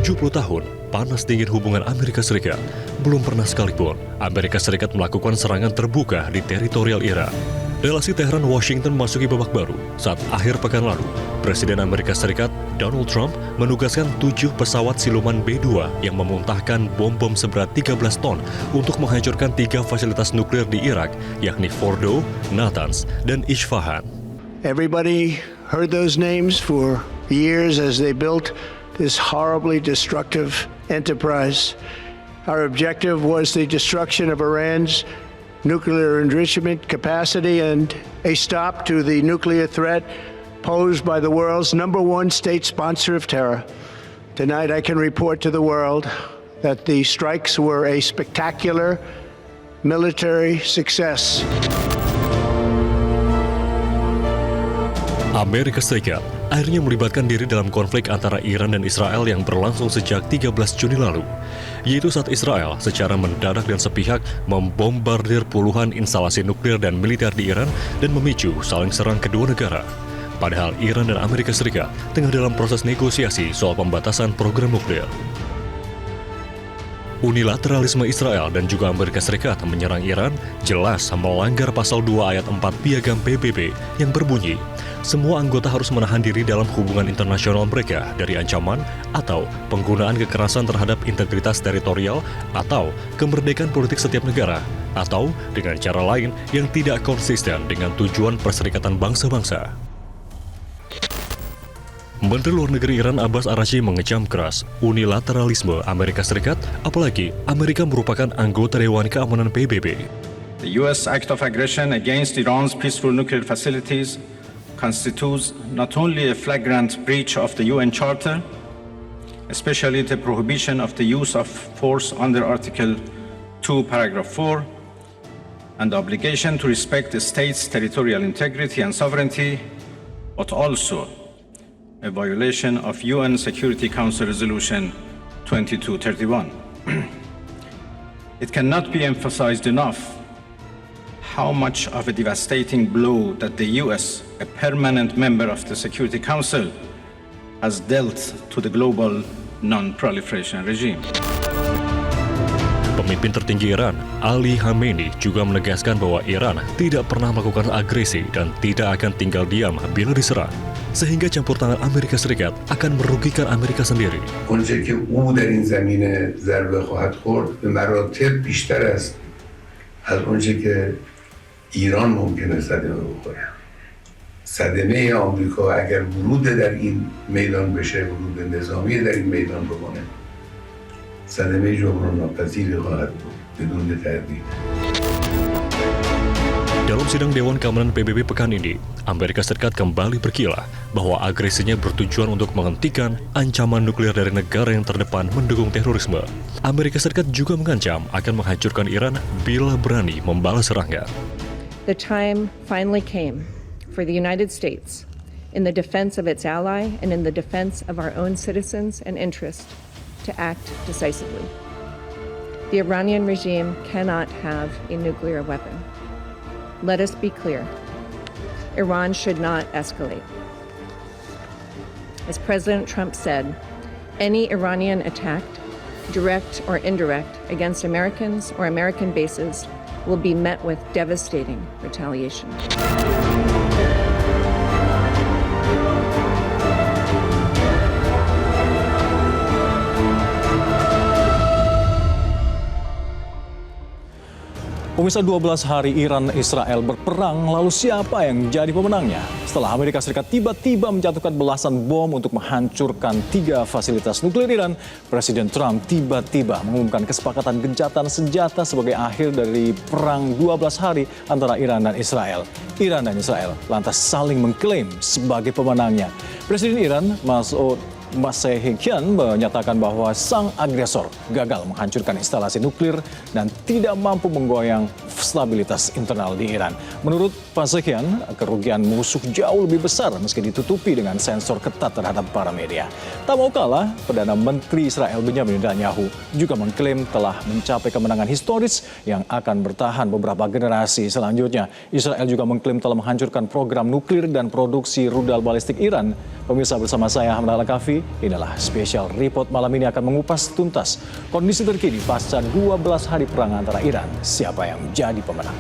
70 tahun, panas dingin hubungan Amerika Serikat. Belum pernah sekalipun Amerika Serikat melakukan serangan terbuka di teritorial Iran. Relasi Teheran-Washington masuki babak baru saat akhir pekan lalu, Presiden Amerika Serikat Donald Trump menugaskan 7 pesawat siluman B-2 yang memuntahkan bom-bom seberat 13 ton untuk menghancurkan 3 fasilitas nuklir di Irak, yakni Fordo, Natanz, dan Isfahan. Everybody heard those names for years as they built this horribly destructive enterprise. Our objective was the destruction of Iran's nuclear enrichment capacity and a stop to the nuclear threat posed by the world's #1 state sponsor of terror. Tonight I can report to the world that the strikes were a spectacular military success. Amerika Serikat akhirnya melibatkan diri dalam konflik antara Iran dan Israel yang berlangsung sejak 13 Juni lalu, yaitu saat Israel secara mendadak dan sepihak membombardir puluhan instalasi nuklir dan militer di Iran dan memicu saling serang kedua negara. Padahal Iran dan Amerika Serikat tengah dalam proses negosiasi soal pembatasan program nuklir. Unilateralisme Israel dan juga Amerika Serikat menyerang Iran jelas melanggar pasal 2 ayat 4 Piagam PBB yang berbunyi, semua anggota harus menahan diri dalam hubungan internasional mereka dari ancaman atau penggunaan kekerasan terhadap integritas teritorial atau kemerdekaan politik setiap negara, atau dengan cara lain yang tidak konsisten dengan tujuan Perserikatan Bangsa-Bangsa. Menteri Luar Negeri Iran Abbas Araghchi mengecam keras unilateralisme Amerika Serikat, apalagi Amerika merupakan anggota Dewan Keamanan PBB. The U.S. act of aggression against Iran's peaceful nuclear facilities constitutes not only a flagrant breach of the UN Charter, especially the prohibition of the use of force under Article 2, Paragraph 4, and the obligation to respect the state's territorial integrity and sovereignty, but also a violation of UN Security Council Resolution 2231. It cannot be emphasized enough how much of a devastating blow that the US, a permanent member of the Security Council, has dealt to the global non-proliferation regime. Pemimpin tertinggi Iran, Ali Khamenei, juga menegaskan bahwa Iran tidak pernah melakukan agresi dan tidak akan tinggal diam bila diserang, sehingga campur tangan Amerika Serikat akan merugikan Amerika sendiri. اونچه که او در این زمینه ضربه خواهد خورد به مراتب بیشتر است از اونچه که ایران ممکنه صدمه بخوره. صدمه آمریکا اگر ورود در این میدان بشه، ورود نظامی در این میدان بکنه، صدمه جبران ناپذیری خواهد بود بدون تردید. Dalam sidang Dewan Keamanan PBB pekan ini, Amerika Serikat kembali berkilah bahwa agresinya bertujuan untuk menghentikan ancaman nuklir dari negara yang terdepan mendukung terorisme. Amerika Serikat juga mengancam akan menghancurkan Iran bila berani membalas serangan. The time finally came for the United States, in the defense of its ally and in the defense of our own citizens and interests, to act decisively. The Iranian regime cannot have a nuclear weapon. Let us be clear. Iran should not escalate. As President Trump said, any Iranian attack, direct or indirect, against Americans or American bases will be met with devastating retaliation. Pemirsa, 12 hari Iran-Israel berperang, lalu siapa yang jadi pemenangnya? Setelah Amerika Serikat tiba-tiba menjatuhkan belasan bom untuk menghancurkan 3 fasilitas nuklir Iran, Presiden Trump tiba-tiba mengumumkan kesepakatan gencatan senjata sebagai akhir dari perang 12 hari antara Iran dan Israel. Iran dan Israel lantas saling mengklaim sebagai pemenangnya. Presiden Iran, Masoud Pezeshkian, menyatakan bahwa sang agresor gagal menghancurkan instalasi nuklir dan tidak mampu menggoyang stabilitas internal di Iran. Menurut Pezeshkian, kerugian musuh jauh lebih besar meski ditutupi dengan sensor ketat terhadap para media. Tak mau kalah, Perdana Menteri Israel Benjamin Netanyahu juga mengklaim telah mencapai kemenangan historis yang akan bertahan beberapa generasi selanjutnya. Israel juga mengklaim telah menghancurkan program nuklir dan produksi rudal balistik Iran. Pemirsa, bersama saya Ahmad Al-Kafi Sahari. Inilah spesial report malam ini akan mengupas tuntas kondisi terkini pasca 12 hari perang antara Iran. Siapa yang jadi pemenang?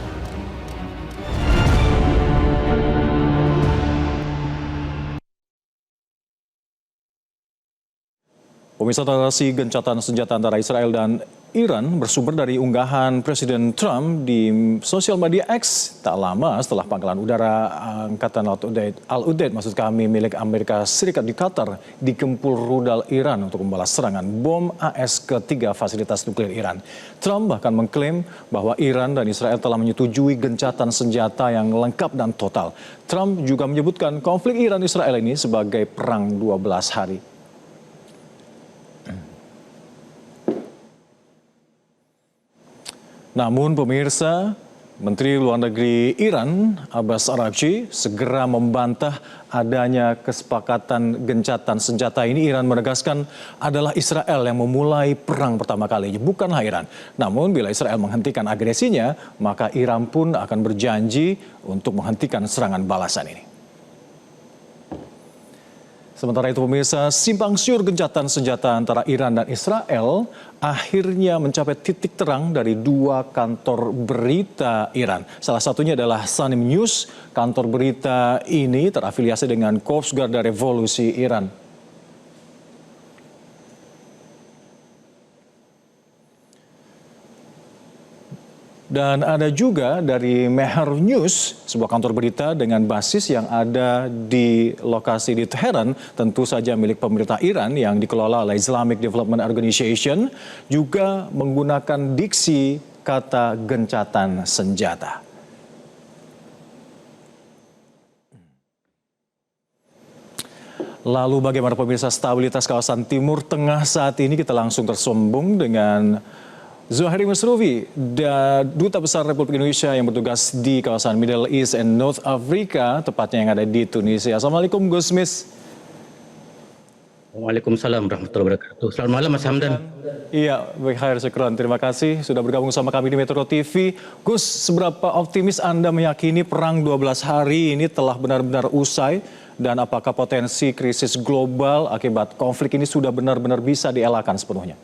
Pemirsa, transaksi gencatan senjata antara Israel dan Iran bersumber dari unggahan Presiden Trump di sosial media X tak lama setelah pangkalan udara Angkatan Laut Al-Udeid milik Amerika Serikat di Qatar digempur rudal Iran untuk membalas serangan bom AS ke-3 fasilitas nuklir Iran. Trump bahkan mengklaim bahwa Iran dan Israel telah menyetujui gencatan senjata yang lengkap dan total. Trump juga menyebutkan konflik Iran-Israel ini sebagai perang 12 hari. Namun pemirsa, Menteri Luar Negeri Iran Abbas Araghchi segera membantah adanya kesepakatan gencatan senjata ini. Iran menegaskan adalah Israel yang memulai perang pertama kali, bukanlah Iran. Namun bila Israel menghentikan agresinya, maka Iran pun akan berjanji untuk menghentikan serangan balasan ini. Sementara itu pemirsa, simpang siur gencatan senjata antara Iran dan Israel akhirnya mencapai titik terang dari dua kantor berita Iran. Salah satunya adalah Sanim News. Kantor berita ini terafiliasi dengan Korps Garda Revolusi Iran. Dan ada juga dari Mehr News, sebuah kantor berita dengan basis yang ada di lokasi di Teheran, tentu saja milik pemerintah Iran yang dikelola oleh Islamic Development Organization, juga menggunakan diksi kata gencatan senjata. Lalu bagaimana pemirsa stabilitas kawasan Timur Tengah saat ini? Kita langsung tersambung dengan Zuhairi Masrufi, Duta Besar Republik Indonesia yang bertugas di kawasan Middle East and North Africa, tepatnya yang ada di Tunisia. Assalamualaikum Gus Mis. Waalaikumsalam warahmatullahi wabarakatuh. Selamat malam Mas Hamdan. Iya, baik, khair, syukran. Terima kasih sudah bergabung sama kami di Metro TV. Gus, seberapa optimis Anda meyakini perang 12 hari ini telah benar-benar usai? Dan apakah potensi krisis global akibat konflik ini sudah benar-benar bisa dielakkan sepenuhnya?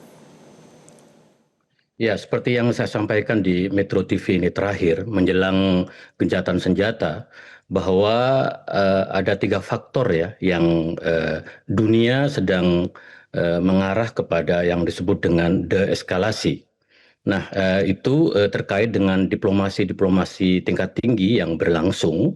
Ya, seperti yang saya sampaikan di Metro TV ini terakhir, menjelang gencatan senjata, bahwa ada 3 faktor ya yang dunia sedang mengarah kepada yang disebut dengan deeskalasi. Nah, itu terkait dengan diplomasi tingkat tinggi yang berlangsung.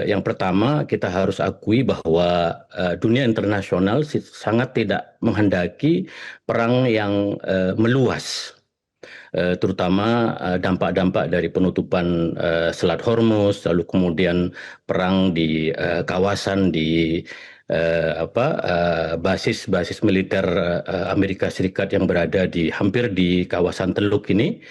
Yang pertama, kita harus akui bahwa dunia internasional sangat tidak menghendaki perang yang meluas, terutama dampak-dampak dari penutupan Selat Hormuz, lalu kemudian perang di kawasan di basis militer Amerika Serikat yang berada hampir di kawasan Teluk ini.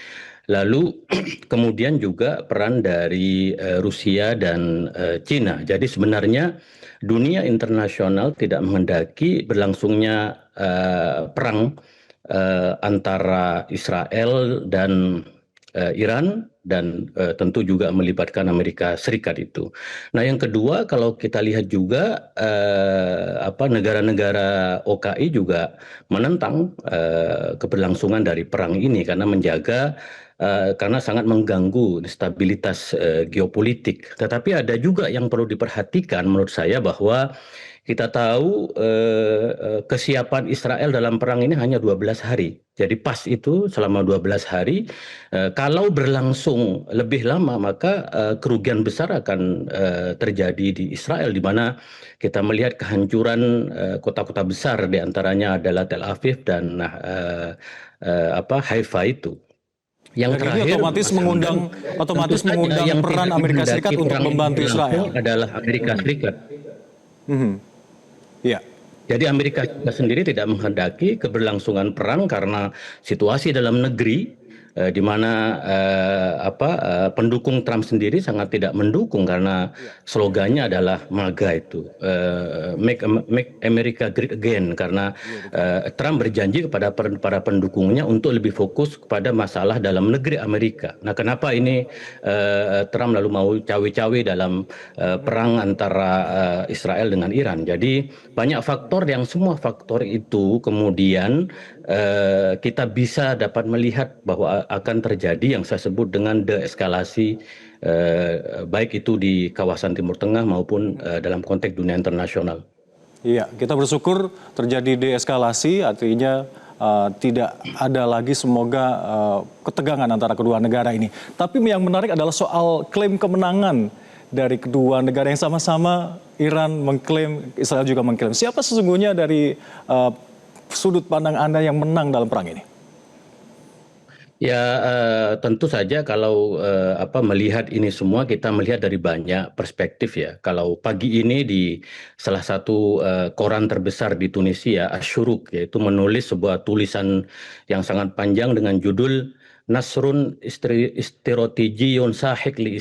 Lalu kemudian juga peran dari Rusia dan Cina. Jadi sebenarnya dunia internasional tidak menghendaki berlangsungnya perang antara Israel dan Iran, dan tentu juga melibatkan Amerika Serikat itu. Nah, yang kedua, kalau kita lihat juga negara-negara OKI juga menentang keberlangsungan dari perang ini karena sangat mengganggu stabilitas geopolitik. Tetapi ada juga yang perlu diperhatikan menurut saya, bahwa kita tahu kesiapan Israel dalam perang ini hanya 12 hari. Jadi pas itu selama 12 hari, kalau berlangsung lebih lama maka kerugian besar akan terjadi di Israel, di mana kita melihat kehancuran kota-kota besar, diantaranya adalah Tel Aviv dan Haifa itu. Yang dan terakhir, ini otomatis mengundang peran Amerika Serikat untuk membantu Israel. Adalah Amerika Serikat. Ya. Jadi Amerika sendiri tidak menghendaki keberlangsungan perang karena situasi dalam negeri di mana pendukung Trump sendiri sangat tidak mendukung karena slogannya adalah MAGA itu, Make America Great Again, karena Trump berjanji kepada para pendukungnya untuk lebih fokus kepada masalah dalam negeri Amerika. Nah, kenapa ini Trump lalu mau cawe-cawe dalam perang antara Israel dengan Iran? Jadi banyak faktor yang semua faktor itu kemudian kita bisa dapat melihat bahwa akan terjadi yang saya sebut dengan deeskalasi, baik itu di kawasan Timur Tengah maupun dalam konteks dunia internasional. Iya, kita bersyukur terjadi deeskalasi, artinya tidak ada lagi semoga ketegangan antara kedua negara ini. Tapi yang menarik adalah soal klaim kemenangan dari kedua negara yang sama-sama. Iran mengklaim, Israel juga mengklaim. Siapa sesungguhnya dari sudut pandang Anda yang menang dalam perang ini? Ya, tentu saja kalau melihat ini semua kita melihat dari banyak perspektif ya. Kalau pagi ini di salah satu koran terbesar di Tunisia, Asyuruk, yaitu menulis sebuah tulisan yang sangat panjang dengan judul Nasrun Istirotijiyun Sahik li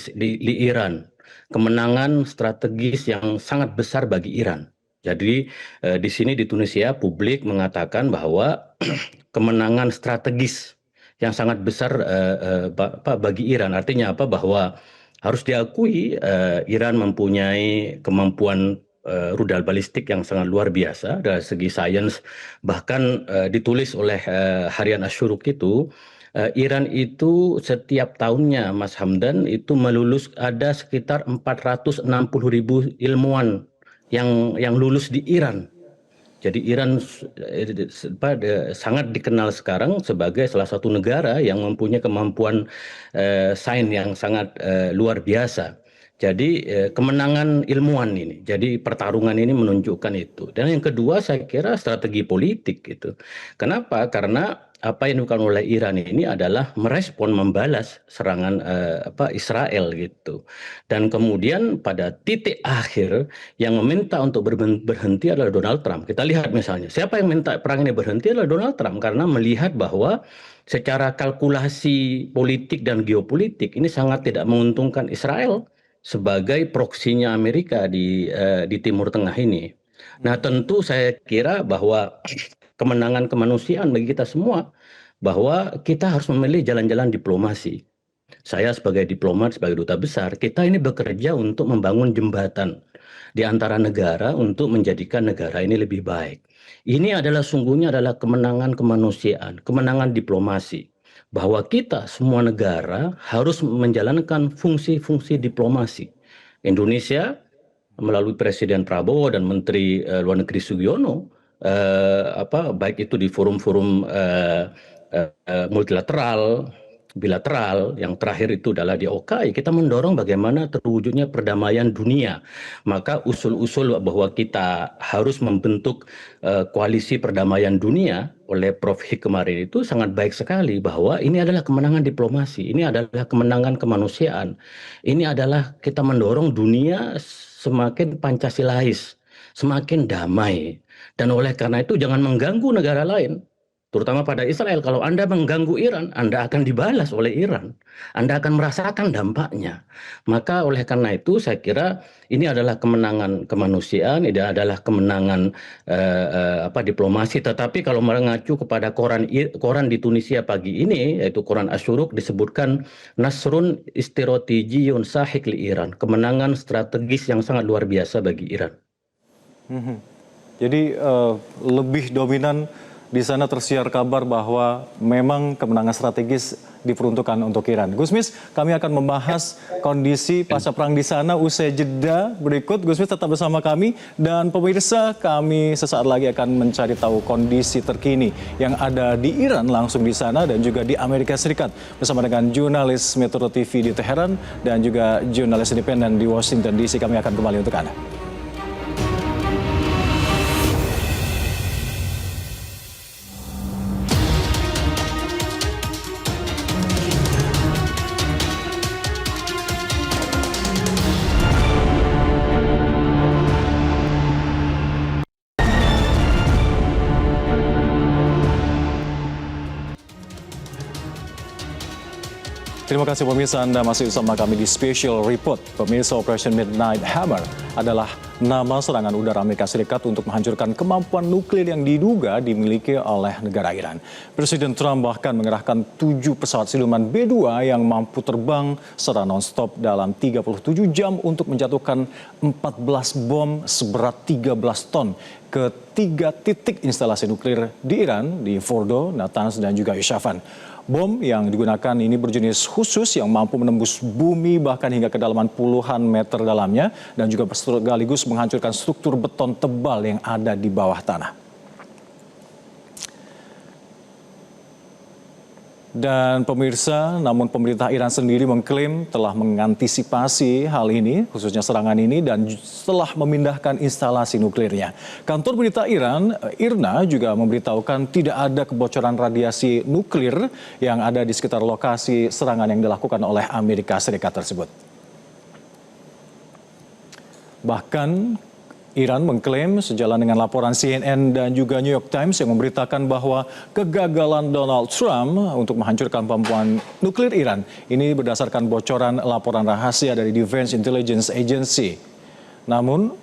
Iran. Kemenangan strategis yang sangat besar bagi Iran. Jadi di sini di Tunisia publik mengatakan bahwa kemenangan strategis yang sangat besar bagi Iran. Artinya apa? Bahwa harus diakui Iran mempunyai kemampuan rudal balistik yang sangat luar biasa dari segi sains. Bahkan ditulis oleh harian Asyuruk itu, Iran itu setiap tahunnya, Mas Hamdan, itu melulus ada sekitar 460.000 ilmuwan yang lulus di Iran. Jadi Iran sangat dikenal sekarang sebagai salah satu negara yang mempunyai kemampuan sains yang sangat luar biasa. Jadi kemenangan ilmuwan ini, jadi pertarungan ini menunjukkan itu. Dan yang kedua saya kira strategi politik gitu. Kenapa? Karena apa yang dilakukan oleh Iran ini adalah merespon, membalas serangan Israel gitu. Dan kemudian pada titik akhir yang meminta untuk berhenti adalah Donald Trump. Kita lihat misalnya, siapa yang minta perang ini berhenti adalah Donald Trump, karena melihat bahwa secara kalkulasi politik dan geopolitik ini sangat tidak menguntungkan Israel sebagai proksinya Amerika di Timur Tengah ini. Nah, tentu saya kira bahwa kemenangan kemanusiaan bagi kita semua, bahwa kita harus memilih jalan-jalan diplomasi. Saya sebagai diplomat, sebagai duta besar, kita ini bekerja untuk membangun jembatan di antara negara untuk menjadikan negara ini lebih baik. Ini adalah sungguhnya adalah kemenangan kemanusiaan, kemenangan diplomasi. Bahwa kita semua negara harus menjalankan fungsi-fungsi diplomasi. Indonesia melalui Presiden Prabowo dan Menteri Luar Negeri Sugiono, baik itu di forum-forum multilateral, bilateral, yang terakhir itu adalah di OKI, kita mendorong bagaimana terwujudnya perdamaian dunia. Maka usul-usul bahwa kita harus membentuk koalisi perdamaian dunia oleh Prof. Hik kemarin itu sangat baik sekali, bahwa ini adalah kemenangan diplomasi, ini adalah kemenangan kemanusiaan, ini adalah kita mendorong dunia semakin Pancasilais, semakin damai. Dan oleh karena itu jangan mengganggu negara lain, terutama pada Israel. Kalau Anda mengganggu Iran, Anda akan dibalas oleh Iran. Anda akan merasakan dampaknya. Maka oleh karena itu saya kira ini adalah kemenangan kemanusiaan, ini adalah kemenangan diplomasi. Tetapi kalau mengacu kepada koran di Tunisia pagi ini, yaitu koran Asyuruk, disebutkan Nasrun Istirotijiyun Sahik li Iran. Kemenangan strategis yang sangat luar biasa bagi Iran. Jadi lebih dominan di sana tersiar kabar bahwa memang kemenangan strategis diperuntukkan untuk Iran. Gusmis, kami akan membahas kondisi pasca perang di sana usai jeda berikut. Gusmis tetap bersama kami, dan pemirsa, kami sesaat lagi akan mencari tahu kondisi terkini yang ada di Iran langsung di sana dan juga di Amerika Serikat bersama dengan jurnalis Metro TV di Teheran dan juga jurnalis independen di Washington DC. Kami akan kembali untuk Anda. Terima kasih pemirsa, Anda masih bersama kami di Special Report. Pemirsa, Operation Midnight Hammer adalah nama serangan udara Amerika Serikat untuk menghancurkan kemampuan nuklir yang diduga dimiliki oleh negara Iran. Presiden Trump bahkan mengerahkan 7 pesawat siluman B-2 yang mampu terbang secara non-stop dalam 37 jam untuk menjatuhkan 14 bom seberat 13 ton ke 3 titik instalasi nuklir di Iran, di Fordo, Natanz, dan juga Isfahan. Bom yang digunakan ini berjenis khusus yang mampu menembus bumi bahkan hingga kedalaman puluhan meter dalamnya dan juga sekaligus menghancurkan struktur beton tebal yang ada di bawah tanah. Dan pemirsa, namun pemerintah Iran sendiri mengklaim telah mengantisipasi hal ini, khususnya serangan ini, dan setelah memindahkan instalasi nuklirnya. Kantor berita Iran, IRNA, juga memberitahukan tidak ada kebocoran radiasi nuklir yang ada di sekitar lokasi serangan yang dilakukan oleh Amerika Serikat tersebut. Bahkan Iran mengklaim sejalan dengan laporan CNN dan juga New York Times yang memberitakan bahwa kegagalan Donald Trump untuk menghancurkan kemampuan nuklir Iran ini berdasarkan bocoran laporan rahasia dari Defense Intelligence Agency. Namun,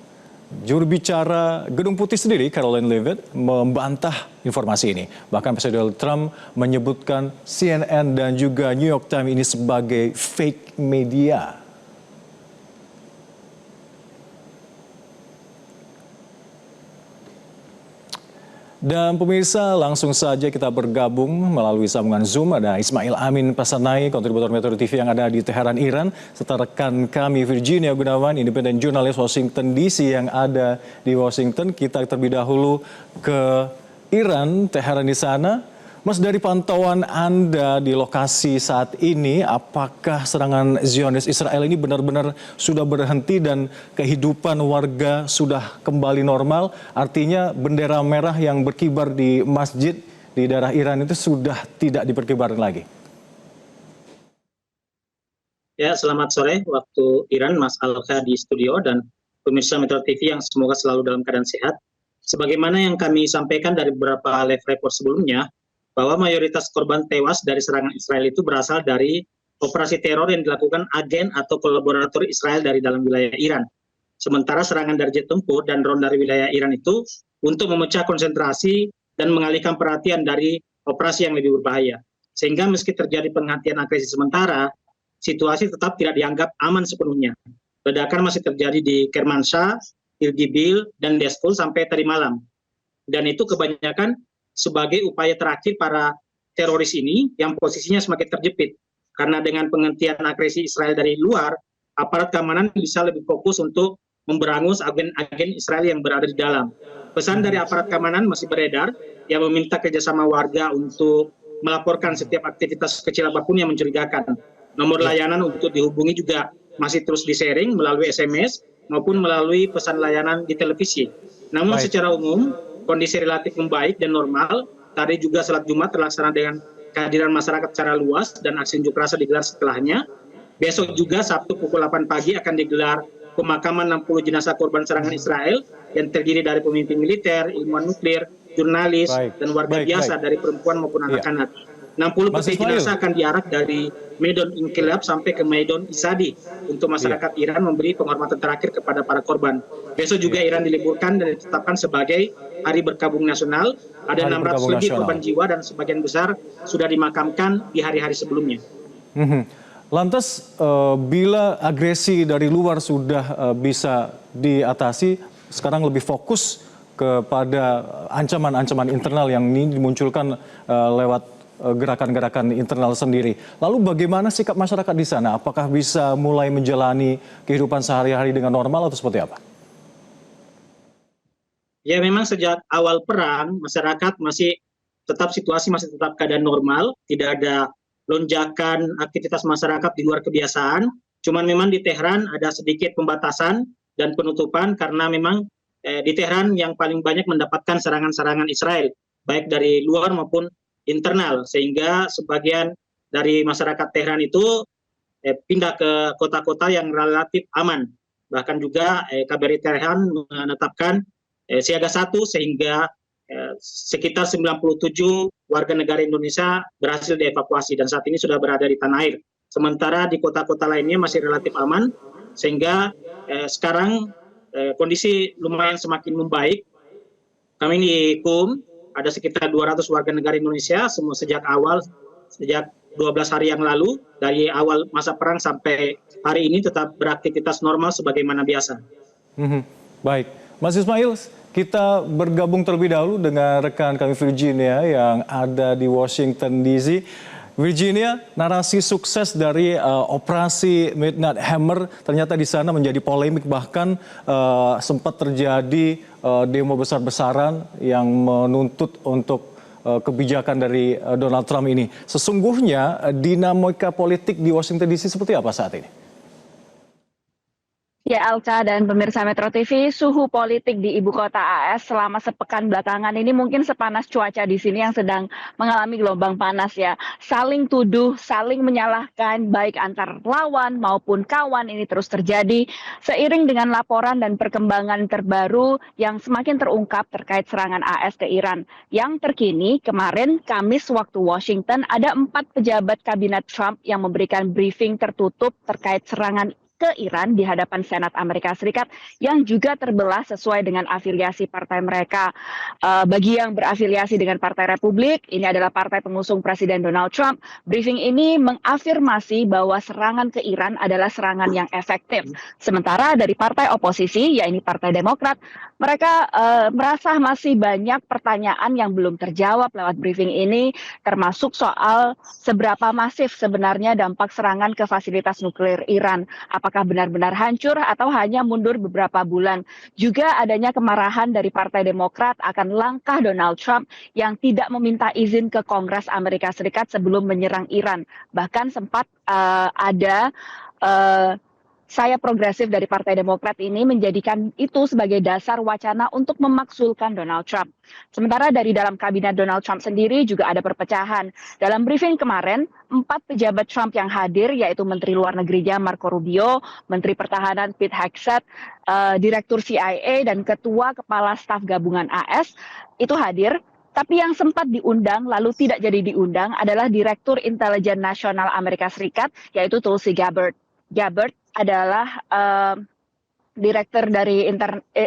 juru bicara Gedung Putih sendiri, Caroline Leavitt, membantah informasi ini. Bahkan Presiden Trump menyebutkan CNN dan juga New York Times ini sebagai fake media. Dan pemirsa, langsung saja kita bergabung melalui sambungan Zoom. Ada Ismail Amin Pasanai, kontributor Metro TV yang ada di Teheran, Iran. Serta rekan kami Virginia Gunawan, independen jurnalis Washington DC yang ada di Washington. Kita terlebih dahulu ke Iran, Teheran di sana. Mas, dari pantauan Anda di lokasi saat ini, apakah serangan Zionis Israel ini benar-benar sudah berhenti dan kehidupan warga sudah kembali normal? Artinya bendera merah yang berkibar di masjid di daerah Iran itu sudah tidak diperkibarkan lagi? Ya, selamat sore waktu Iran, Mas Alka di studio dan pemirsa Metro TV yang semoga selalu dalam keadaan sehat. Sebagaimana yang kami sampaikan dari beberapa live report sebelumnya, bahwa mayoritas korban tewas dari serangan Israel itu berasal dari operasi teror yang dilakukan agen atau kolaborator Israel dari dalam wilayah Iran. Sementara serangan dari jet tempur dan drone dari wilayah Iran itu untuk memecah konsentrasi dan mengalihkan perhatian dari operasi yang lebih berbahaya. Sehingga meski terjadi penghentian agresi sementara, situasi tetap tidak dianggap aman sepenuhnya. Ledakan masih terjadi di Kermanshah, Irgibil, dan Deskul sampai tadi malam. Dan itu kebanyakan sebagai upaya terakhir para teroris ini yang posisinya semakin terjepit. Karena dengan penghentian agresi Israel dari luar, aparat keamanan bisa lebih fokus untuk memberangus agen-agen Israel yang berada di dalam. Pesan dari aparat keamanan masih beredar yang meminta kerjasama warga untuk melaporkan setiap aktivitas kecil apapun yang mencurigakan. Nomor layanan untuk dihubungi juga masih terus di-sharing melalui SMS maupun melalui pesan layanan di televisi. Namun secara umum, kondisi relatif membaik dan normal. Tadi juga salat Jumat terlaksana dengan kehadiran masyarakat secara luas dan aksi unjuk rasa digelar setelahnya. Besok juga Sabtu pukul 8 pagi akan digelar pemakaman 60 jenazah korban serangan Israel yang terdiri dari pemimpin militer, ilmuwan nuklir, jurnalis, dan warga biasa dari perempuan maupun anak-anak. 60 peti jenazah akan diarak dari Medan Inkilab sampai ke Medan Isadi untuk masyarakat Iran memberi penghormatan terakhir kepada para korban. Besok juga Iran diliburkan dan ditetapkan sebagai Hari Berkabung Nasional. Ada 600 lebih korban jiwa dan sebagian besar sudah dimakamkan di hari-hari sebelumnya. Lantas bila agresi dari luar sudah bisa diatasi, sekarang lebih fokus kepada ancaman-ancaman internal yang ini dimunculkan lewat gerakan-gerakan internal sendiri. Lalu bagaimana sikap masyarakat di sana? Apakah bisa mulai menjalani kehidupan sehari-hari dengan normal atau seperti apa? Ya, memang sejak awal perang masyarakat situasi masih tetap keadaan normal, tidak ada lonjakan aktivitas masyarakat di luar kebiasaan. Cuman memang di Tehran ada sedikit pembatasan dan penutupan karena memang di Tehran yang paling banyak mendapatkan serangan-serangan Israel, baik dari luar maupun internal, sehingga sebagian dari masyarakat Tehran itu pindah ke kota-kota yang relatif aman. Bahkan juga KBRI Tehran menetapkan siaga 1 sehingga sekitar 97 warga negara Indonesia berhasil dievakuasi dan saat ini sudah berada di tanah air. Sementara di kota-kota lainnya masih relatif aman, sehingga sekarang kondisi lumayan semakin membaik. Kami di KUM ada sekitar 200 warga negara Indonesia, semua sejak 12 hari yang lalu, dari awal masa perang sampai hari ini tetap beraktivitas normal sebagaimana biasa. Baik, Mas Ismail, kita bergabung terlebih dahulu dengan rekan kami Virginia yang ada di Washington DC. Virginia, narasi sukses dari operasi Midnight Hammer ternyata di sana menjadi polemik, bahkan sempat terjadi demo besar-besaran yang menuntut untuk kebijakan dari Donald Trump ini. Sesungguhnya dinamika politik di Washington DC seperti apa saat ini? Ya, Alca dan pemirsa Metro TV, suhu politik di ibu kota AS selama sepekan belakangan ini mungkin sepanas cuaca di sini yang sedang mengalami gelombang panas ya. Saling tuduh, saling menyalahkan baik antar lawan maupun kawan ini terus terjadi seiring dengan laporan dan perkembangan terbaru yang semakin terungkap terkait serangan AS ke Iran. Yang terkini kemarin Kamis waktu Washington ada 4 pejabat kabinet Trump yang memberikan briefing tertutup terkait serangan ke Iran di hadapan Senat Amerika Serikat yang juga terbelah sesuai dengan afiliasi partai mereka. Bagi yang berafiliasi dengan Partai Republik, ini adalah partai pengusung Presiden Donald Trump. Briefing ini mengafirmasi bahwa serangan ke Iran adalah serangan yang efektif. Sementara dari partai oposisi, yaitu Partai Demokrat, mereka merasa masih banyak pertanyaan yang belum terjawab lewat briefing ini, termasuk soal seberapa masif sebenarnya dampak serangan ke fasilitas nuklir Iran. Apakah benar-benar hancur atau hanya mundur beberapa bulan. Juga adanya kemarahan dari Partai Demokrat akan langkah Donald Trump yang tidak meminta izin ke Kongres Amerika Serikat sebelum menyerang Iran. Bahkan sempat ada sayap progresif dari Partai Demokrat ini menjadikan itu sebagai dasar wacana untuk memakzulkan Donald Trump. Sementara dari dalam kabinet Donald Trump sendiri juga ada perpecahan. Dalam briefing kemarin, 4 pejabat Trump yang hadir yaitu Menteri Luar Negerinya Marco Rubio, Menteri Pertahanan Pete Hegseth, Direktur CIA dan Ketua Kepala Staf Gabungan AS itu hadir. Tapi yang sempat diundang lalu tidak jadi diundang adalah Direktur Intelijen Nasional Amerika Serikat yaitu Tulsi Gabbard. Gabbard adalah Direktur dari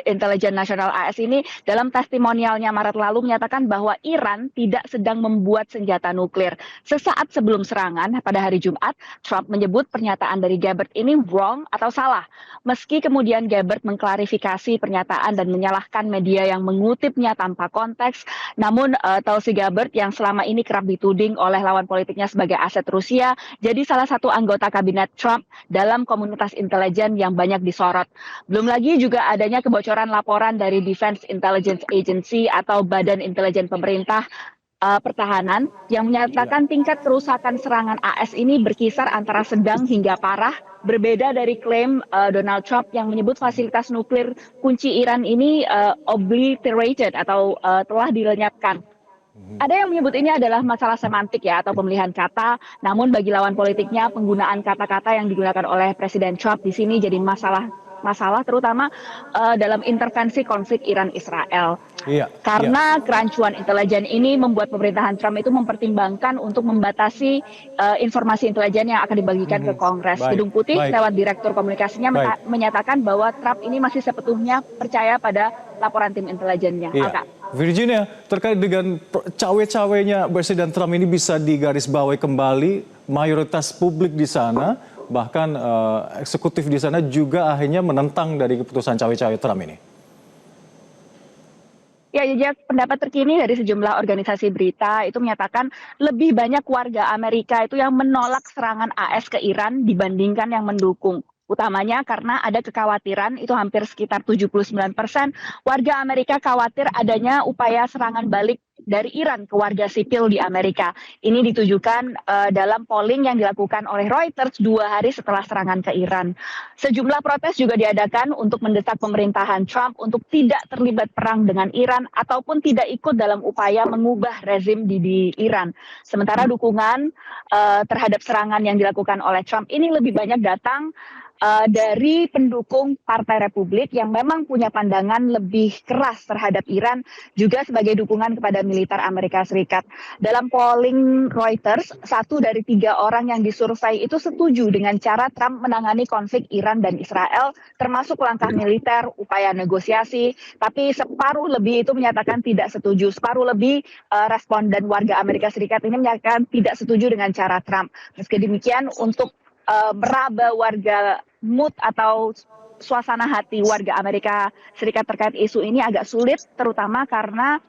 Intelijen Nasional AS ini dalam testimonialnya Maret lalu menyatakan bahwa Iran tidak sedang membuat senjata nuklir. Sesaat sebelum serangan pada hari Jumat, Trump menyebut pernyataan dari Gabbard ini wrong atau salah. Meski kemudian Gabbard mengklarifikasi pernyataan dan menyalahkan media yang mengutipnya tanpa konteks, namun Tulsi Gabbard yang selama ini kerap dituding oleh lawan politiknya sebagai aset Rusia, jadi salah satu anggota kabinet Trump dalam komunitas intelijen yang banyak disorot. Belum lagi juga adanya kebocoran laporan dari Defense Intelligence Agency atau Badan Intelijen Pemerintah Pertahanan yang menyatakan tingkat kerusakan serangan AS ini berkisar antara sedang hingga parah, berbeda dari klaim Donald Trump yang menyebut fasilitas nuklir kunci Iran ini obliterated atau telah dilenyapkan. Ada yang menyebut ini adalah masalah semantik ya atau pemilihan kata, namun bagi lawan politiknya penggunaan kata-kata yang digunakan oleh Presiden Trump di sini jadi masalah terutama dalam intervensi konflik Iran-Israel. Karena kerancuan intelijen ini membuat pemerintahan Trump itu mempertimbangkan untuk membatasi informasi intelijen yang akan dibagikan ke Kongres. Gedung Putih lewat Direktur Komunikasinya menyatakan bahwa Trump ini masih sepenuhnya percaya pada laporan tim intelijennya. Virginia, terkait dengan cawe-cawenya Presiden Trump ini bisa digarisbawahi kembali, mayoritas publik di sana, bahkan eksekutif di sana juga akhirnya menentang dari keputusan cawe-cawe Trump ini. Ya, jejak pendapat terkini dari sejumlah organisasi berita itu menyatakan lebih banyak warga Amerika itu yang menolak serangan AS ke Iran dibandingkan yang mendukung. Utamanya karena ada kekhawatiran, itu hampir sekitar 79% warga Amerika khawatir adanya upaya serangan balik dari Iran ke warga sipil di Amerika. Ini ditujukan dalam polling yang dilakukan oleh Reuters 2 hari setelah serangan ke Iran. Sejumlah protes juga diadakan untuk mendesak pemerintahan Trump untuk tidak terlibat perang dengan Iran ataupun tidak ikut dalam upaya mengubah rezim di Iran. Sementara dukungan terhadap serangan yang dilakukan oleh Trump ini lebih banyak datang dari pendukung Partai Republik yang memang punya pandangan lebih keras terhadap Iran, juga sebagai dukungan kepada militer Amerika Serikat. Dalam polling Reuters, 1 dari 3 orang yang disurvei itu setuju dengan cara Trump menangani konflik Iran dan Israel, termasuk langkah militer, upaya negosiasi, tapi separuh lebih itu menyatakan tidak setuju. Separuh lebih responden warga Amerika Serikat ini menyatakan tidak setuju dengan cara Trump. Meski demikian, untuk meraba warga mood atau suasana hati warga Amerika Serikat terkait isu ini agak sulit, terutama karena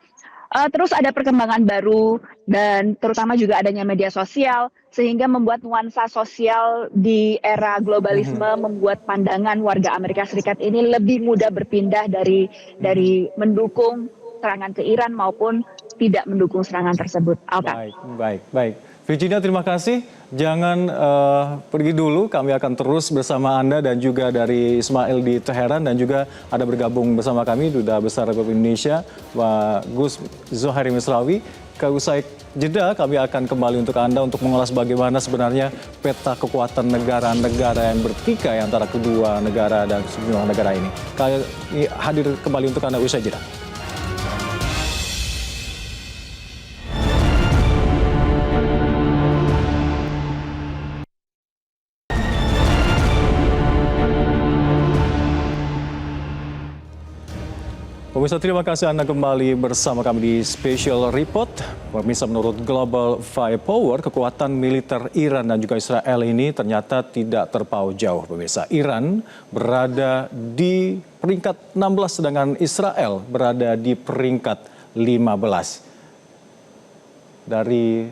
terus ada perkembangan baru dan terutama juga adanya media sosial, sehingga membuat nuansa sosial di era globalisme membuat pandangan warga Amerika Serikat ini lebih mudah berpindah dari mendukung serangan ke Iran maupun tidak mendukung serangan tersebut. Baik. Virginia, terima kasih. Jangan pergi dulu, kami akan terus bersama Anda dan juga dari Ismail di Teheran, dan juga ada bergabung bersama kami Duta Besar Republik Indonesia, Pak Gus Zohari Misrawi. Usai jeda, kami akan kembali untuk Anda untuk mengulas bagaimana sebenarnya peta kekuatan negara-negara yang bertikai antara kedua negara dan sejumlah negara ini. Kami hadir kembali untuk Anda usai jeda. Pemirsa, terima kasih Anda kembali bersama kami di Special Report. Pemirsa, menurut Global Firepower, kekuatan militer Iran dan juga Israel ini ternyata tidak terpaut jauh. Pemirsa, Iran berada di peringkat 16, sedangkan Israel berada di peringkat 15. Dari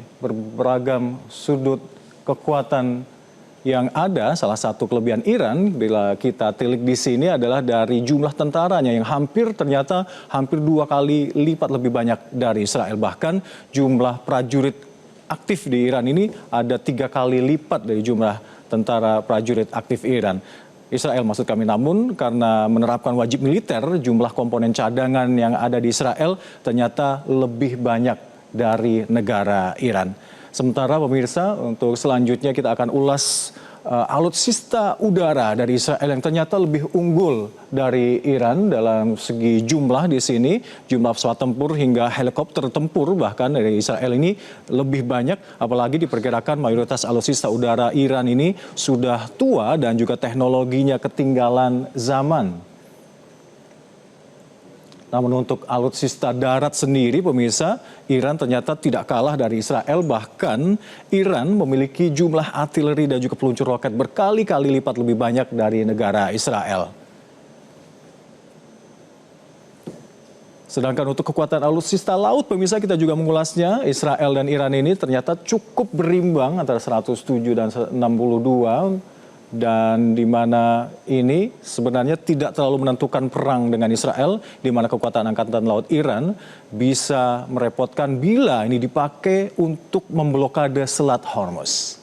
beragam sudut kekuatan yang ada, salah satu kelebihan Iran bila kita tilik di sini adalah dari jumlah tentaranya yang hampir 2 kali lipat lebih banyak dari Israel. Bahkan jumlah prajurit aktif di Iran ini ada 3 kali lipat dari jumlah tentara prajurit aktif Iran. Israel maksud kami, namun karena menerapkan wajib militer, jumlah komponen cadangan yang ada di Israel ternyata lebih banyak dari negara Iran. Sementara pemirsa, untuk selanjutnya kita akan ulas alutsista udara dari Israel yang ternyata lebih unggul dari Iran dalam segi jumlah di sini. Jumlah pesawat tempur hingga helikopter tempur bahkan dari Israel ini lebih banyak. Apalagi diperkirakan mayoritas alutsista udara Iran ini sudah tua dan juga teknologinya ketinggalan zaman. Namun untuk alutsista darat sendiri, pemirsa, Iran ternyata tidak kalah dari Israel. Bahkan Iran memiliki jumlah artileri dan juga peluncur roket berkali-kali lipat lebih banyak dari negara Israel. Sedangkan untuk kekuatan alutsista laut, pemirsa, kita juga mengulasnya. Israel dan Iran ini ternyata cukup berimbang antara 107 dan 62. Dan di mana ini sebenarnya tidak terlalu menentukan perang dengan Israel, di mana kekuatan angkatan laut Iran bisa merepotkan bila ini dipakai untuk memblokade Selat Hormuz.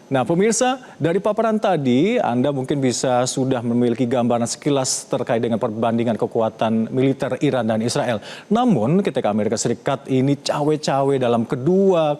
Nah pemirsa, dari paparan tadi Anda mungkin bisa sudah memiliki gambaran sekilas terkait dengan perbandingan kekuatan militer Iran dan Israel. Namun ketika Amerika Serikat ini cawe-cawe dalam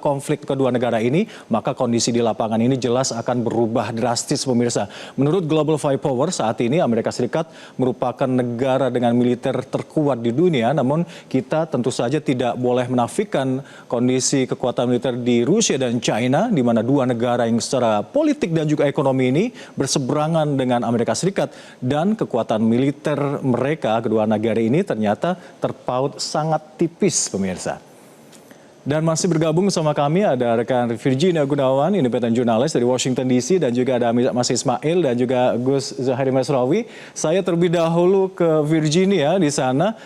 konflik kedua negara ini, maka kondisi di lapangan ini jelas akan berubah drastis pemirsa. Menurut Global Firepower, saat ini Amerika Serikat merupakan negara dengan militer terkuat di dunia, namun kita tentu saja tidak boleh menafikan kondisi kekuatan militer di Rusia dan China, di mana dua negara yang secara politik dan juga ekonomi ini berseberangan dengan Amerika Serikat, dan kekuatan militer mereka kedua negara ini ternyata terpaut sangat tipis pemirsa. Dan masih bergabung bersama kami ada rekan Virginia Gunawan, independen jurnalis dari Washington DC, dan juga ada Mas Ismail dan juga Gus Zohari Misrawi. Saya terlebih dahulu ke Virginia di sana,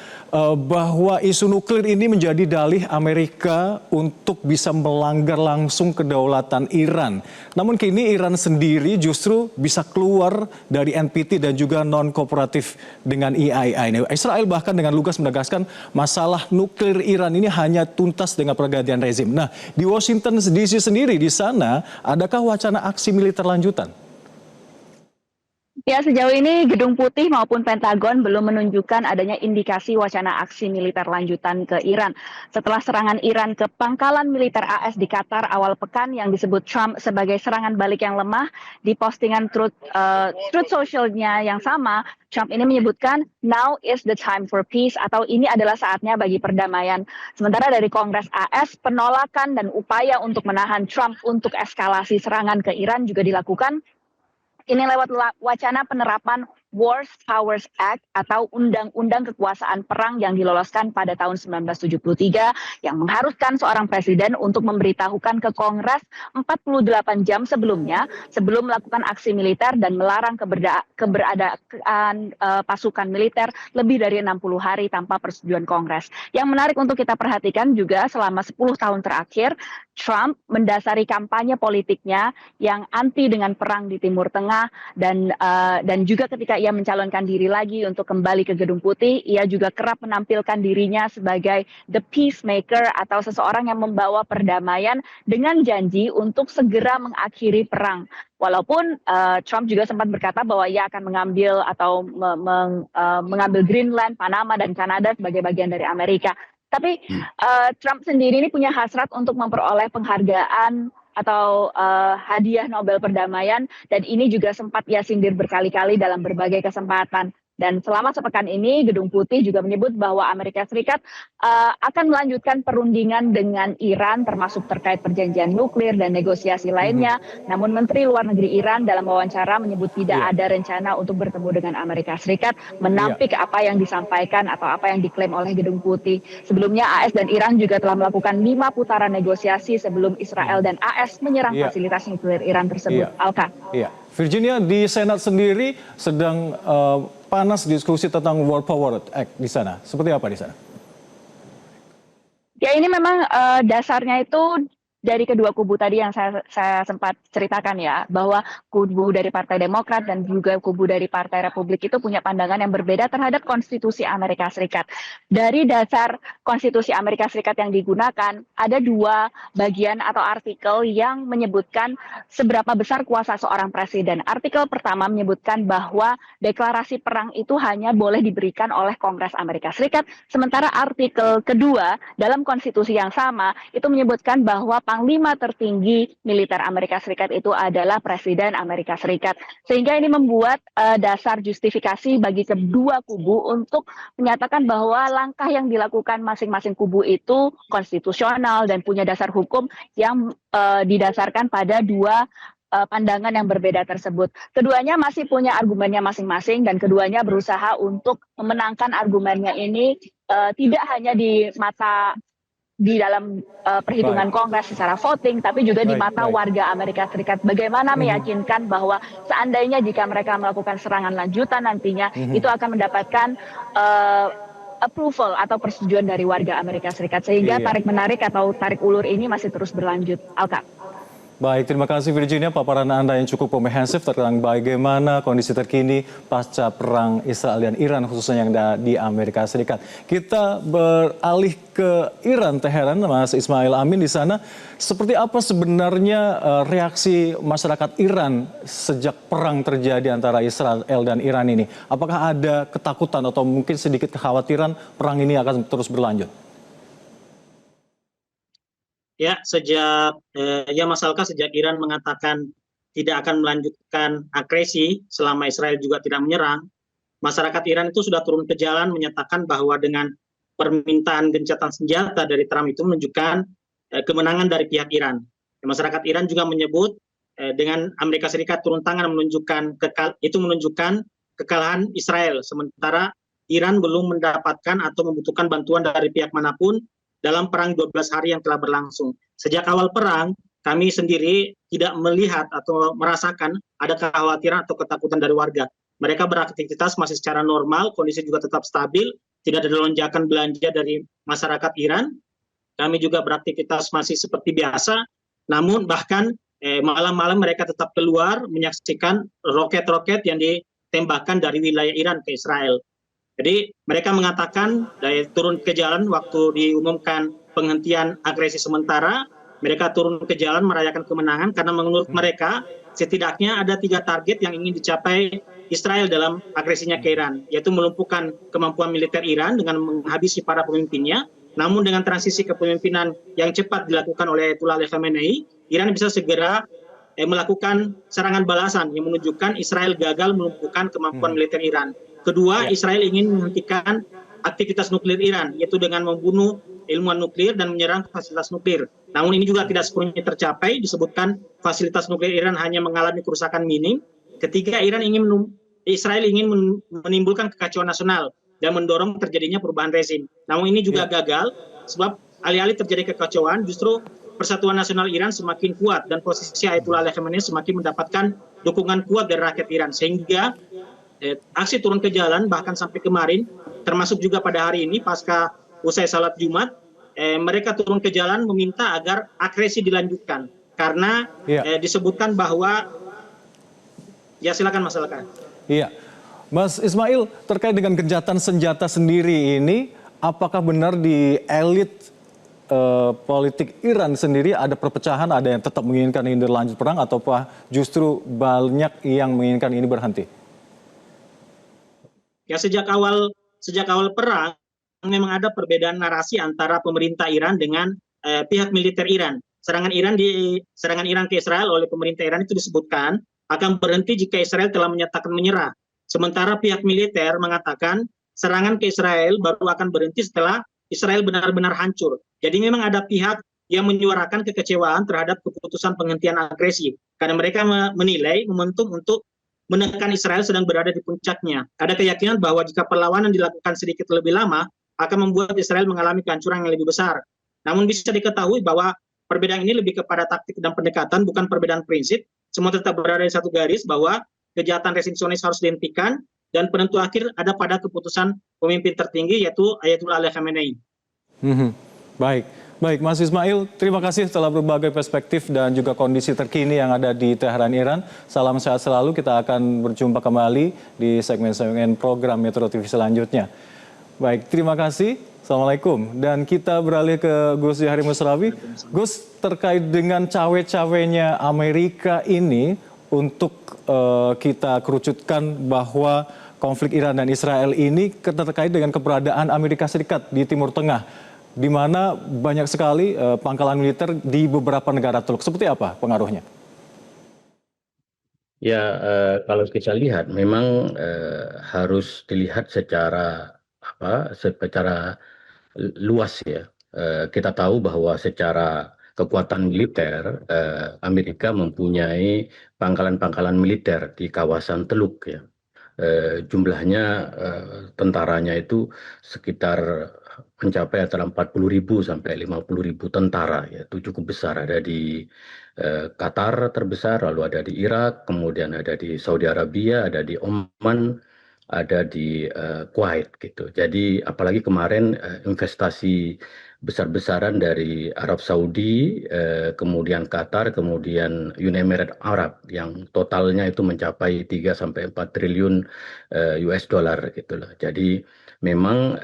bahwa isu nuklir ini menjadi dalih Amerika untuk bisa melanggar langsung kedaulatan Iran. Namun kini Iran sendiri justru bisa keluar dari NPT dan juga non-kooperatif dengan IAEA ini. Israel bahkan dengan lugas menegaskan masalah nuklir Iran ini hanya tuntas dengan pergantian rezim. Nah, di Washington DC sendiri di sana, adakah wacana aksi militer lanjutan? Ya, sejauh ini Gedung Putih maupun Pentagon belum menunjukkan adanya indikasi wacana aksi militer lanjutan ke Iran. Setelah serangan Iran ke pangkalan militer AS di Qatar awal pekan yang disebut Trump sebagai serangan balik yang lemah, di postingan Truth Social-nya yang sama, Trump ini menyebutkan now is the time for peace atau ini adalah saatnya bagi perdamaian. Sementara dari Kongres AS, penolakan dan upaya untuk menahan Trump untuk eskalasi serangan ke Iran juga dilakukan. Ini lewat wacana penerapan War Powers Act atau Undang-Undang Kekuasaan Perang yang diloloskan pada tahun 1973 yang mengharuskan seorang presiden untuk memberitahukan ke Kongres 48 jam sebelumnya sebelum melakukan aksi militer dan melarang keberadaan pasukan militer lebih dari 60 hari tanpa persetujuan Kongres. Yang menarik untuk kita perhatikan juga selama 10 tahun terakhir, Trump mendasari kampanye politiknya yang anti dengan perang di Timur Tengah dan juga ketika ia mencalonkan diri lagi untuk kembali ke Gedung Putih, ia juga kerap menampilkan dirinya sebagai the peacemaker atau seseorang yang membawa perdamaian dengan janji untuk segera mengakhiri perang. Walaupun Trump juga sempat berkata bahwa ia akan mengambil atau mengambil Greenland, Panama, dan Kanada sebagai bagian dari Amerika. Tapi Trump sendiri ini punya hasrat untuk memperoleh penghargaan atau hadiah Nobel perdamaian, dan ini juga sempat ia sindir berkali-kali dalam berbagai kesempatan. Dan selama sepekan ini, Gedung Putih juga menyebut bahwa Amerika Serikat akan melanjutkan perundingan dengan Iran, termasuk terkait perjanjian nuklir dan negosiasi lainnya. Namun Menteri Luar Negeri Iran dalam wawancara menyebut tidak ada rencana untuk bertemu dengan Amerika Serikat, menampik apa yang disampaikan atau apa yang diklaim oleh Gedung Putih. Sebelumnya AS dan Iran juga telah melakukan 5 putaran negosiasi sebelum Israel dan AS menyerang fasilitas nuklir Iran tersebut. Alka. Iya. Virginia, di Senat sendiri sedang panas diskusi tentang War Powers Act di sana. Seperti apa di sana? Ya, ini memang dasarnya itu dari kedua kubu tadi yang saya sempat ceritakan ya, bahwa kubu dari Partai Demokrat dan juga kubu dari Partai Republik itu punya pandangan yang berbeda terhadap konstitusi Amerika Serikat. Dari dasar konstitusi Amerika Serikat yang digunakan, ada 2 bagian atau artikel yang menyebutkan seberapa besar kuasa seorang presiden. Artikel pertama menyebutkan bahwa deklarasi perang itu hanya boleh diberikan oleh Kongres Amerika Serikat, sementara artikel kedua dalam konstitusi yang sama itu menyebutkan bahwa Panglima tertinggi militer Amerika Serikat itu adalah Presiden Amerika Serikat. Sehingga ini membuat dasar justifikasi bagi kedua kubu untuk menyatakan bahwa langkah yang dilakukan masing-masing kubu itu konstitusional dan punya dasar hukum yang didasarkan pada 2 pandangan yang berbeda tersebut. Keduanya masih punya argumennya masing-masing dan keduanya berusaha untuk memenangkan argumennya ini tidak hanya di dalam perhitungan Kongres secara voting, tapi juga di mata warga Amerika Serikat. Bagaimana meyakinkan bahwa seandainya jika mereka melakukan serangan lanjutan nantinya, itu akan mendapatkan approval atau persetujuan dari warga Amerika Serikat. Sehingga tarik-menarik atau tarik ulur ini masih terus berlanjut. Alka. Baik, terima kasih Virginia, paparan Anda yang cukup komprehensif tentang bagaimana kondisi terkini pasca perang Israel dan Iran, khususnya yang di Amerika Serikat. Kita beralih ke Iran, Teheran, Mas Ismail Amin di sana. Seperti apa sebenarnya reaksi masyarakat Iran sejak perang terjadi antara Israel dan Iran ini? Apakah ada ketakutan atau mungkin sedikit kekhawatiran perang ini akan terus berlanjut? Ya, Mas Alka, sejak Iran mengatakan tidak akan melanjutkan agresi selama Israel juga tidak menyerang, masyarakat Iran itu sudah turun ke jalan menyatakan bahwa dengan permintaan gencatan senjata dari Trump itu menunjukkan kemenangan dari pihak Iran. Masyarakat Iran juga menyebut dengan Amerika Serikat turun tangan menunjukkan kekalahan Israel, sementara Iran belum mendapatkan atau membutuhkan bantuan dari pihak manapun dalam perang 12 hari yang telah berlangsung. Sejak awal perang, kami sendiri tidak melihat atau merasakan ada kekhawatiran atau ketakutan dari warga. Mereka beraktivitas masih secara normal, kondisi juga tetap stabil, tidak ada lonjakan belanja dari masyarakat Iran. Kami juga beraktivitas masih seperti biasa, namun bahkan malam-malam mereka tetap keluar menyaksikan roket-roket yang ditembakkan dari wilayah Iran ke Israel. Jadi mereka mengatakan turun ke jalan waktu diumumkan penghentian agresi sementara, mereka turun ke jalan merayakan kemenangan karena menurut mereka setidaknya ada 3 target yang ingin dicapai Israel dalam agresinya ke Iran, yaitu melumpuhkan kemampuan militer Iran dengan menghabisi para pemimpinnya. Namun dengan transisi kepemimpinan yang cepat dilakukan oleh Ayatollah Ali Khamenei, Iran bisa segera melakukan serangan balasan yang menunjukkan Israel gagal melumpuhkan kemampuan militer Iran. Kedua, Israel ingin menghentikan aktivitas nuklir Iran, yaitu dengan membunuh ilmuwan nuklir dan menyerang fasilitas nuklir. Namun ini juga tidak sepenuhnya tercapai, disebutkan fasilitas nuklir Iran hanya mengalami kerusakan minim. Ketiga, Israel ingin menimbulkan kekacauan nasional dan mendorong terjadinya perubahan rezim. Namun ini juga gagal, sebab alih-alih terjadi kekacauan, justru Persatuan Nasional Iran semakin kuat dan posisi Ayatollah Ali Khamenei semakin mendapatkan dukungan kuat dari rakyat Iran, sehingga aksi turun ke jalan bahkan sampai kemarin, termasuk juga pada hari ini pasca usai salat Jumat, mereka turun ke jalan meminta agar agresi dilanjutkan karena disebutkan bahwa silakan Mas Alka. Iya, Mas Ismail, terkait dengan gencatan senjata sendiri ini, apakah benar di elit politik Iran sendiri ada perpecahan, ada yang tetap menginginkan ini berlanjut perang, ataukah justru banyak yang menginginkan ini berhenti? Ya, sejak awal perang memang ada perbedaan narasi antara pemerintah Iran dengan pihak militer Iran. Serangan Iran ke Israel oleh pemerintah Iran itu disebutkan akan berhenti jika Israel telah menyatakan menyerah. Sementara pihak militer mengatakan serangan ke Israel baru akan berhenti setelah Israel benar-benar hancur. Jadi memang ada pihak yang menyuarakan kekecewaan terhadap keputusan penghentian agresi karena mereka menilai momentum untuk menekan Israel sedang berada di puncaknya. Ada keyakinan bahwa jika perlawanan dilakukan sedikit lebih lama akan membuat Israel mengalami kehancuran yang lebih besar. Namun bisa diketahui bahwa perbedaan ini lebih kepada taktik dan pendekatan, bukan perbedaan prinsip. Semua tetap berada di satu garis bahwa kejahatan rezim Zionis harus dihentikan dan penentu akhir ada pada keputusan pemimpin tertinggi yaitu Ayatollah Ali Khamenei. Baik, Mas Ismail, terima kasih setelah berbagai perspektif dan juga kondisi terkini yang ada di Teheran, Iran. Salam sehat selalu, kita akan berjumpa kembali di segmen-segmen program Metro TV selanjutnya. Baik, terima kasih. Assalamualaikum. Dan kita beralih ke Gus Jahri Musrawi. Gus, terkait dengan cawe-cawenya Amerika ini untuk kita kerucutkan bahwa konflik Iran dan Israel ini terkait dengan keberadaan Amerika Serikat di Timur Tengah, di mana banyak sekali pangkalan militer di beberapa negara Teluk. Seperti apa pengaruhnya? Ya, kalau kita lihat memang harus dilihat secara luas ya. Kita tahu bahwa secara kekuatan militer, Amerika mempunyai pangkalan-pangkalan militer di kawasan Teluk ya. Jumlahnya tentaranya itu sekitar mencapai antara 40.000 sampai 50.000 tentara, ya, itu cukup besar. Ada di Qatar terbesar, lalu ada di Irak, kemudian ada di Saudi Arabia, ada di Oman, ada di Kuwait gitu. Jadi apalagi kemarin investasi besar-besaran dari Arab Saudi, kemudian Qatar, kemudian Uni Emirat Arab yang totalnya itu mencapai 3 sampai 4 triliun US dollar gitu loh. Jadi memang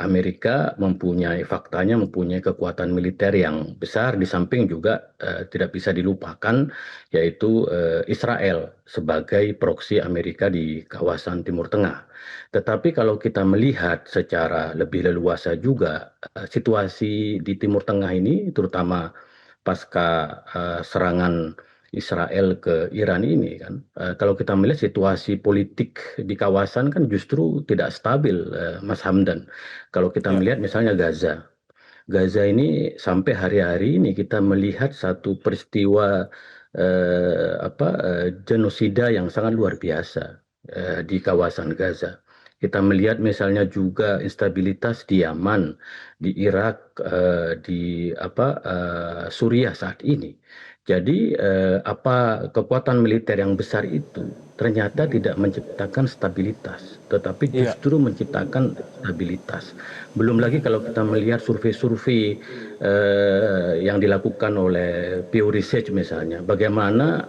Amerika mempunyai kekuatan militer yang besar, di samping juga tidak bisa dilupakan yaitu Israel sebagai proksi Amerika di kawasan Timur Tengah. Tetapi kalau kita melihat secara lebih leluasa juga situasi di Timur Tengah ini, terutama pasca serangan Israel ke Iran ini kan, kalau kita melihat situasi politik di kawasan kan justru tidak stabil, Mas Hamdan. Kalau kita melihat misalnya Gaza ini sampai hari-hari ini kita melihat satu peristiwa genosida yang sangat luar biasa di kawasan Gaza. Kita melihat misalnya juga instabilitas di Yaman, di Irak, di Suriah saat ini. Jadi kekuatan militer yang besar itu ternyata tidak menciptakan stabilitas, tetapi justru menciptakan stabilitas. Belum lagi kalau kita melihat survei-survei yang dilakukan oleh Pew Research misalnya, bagaimana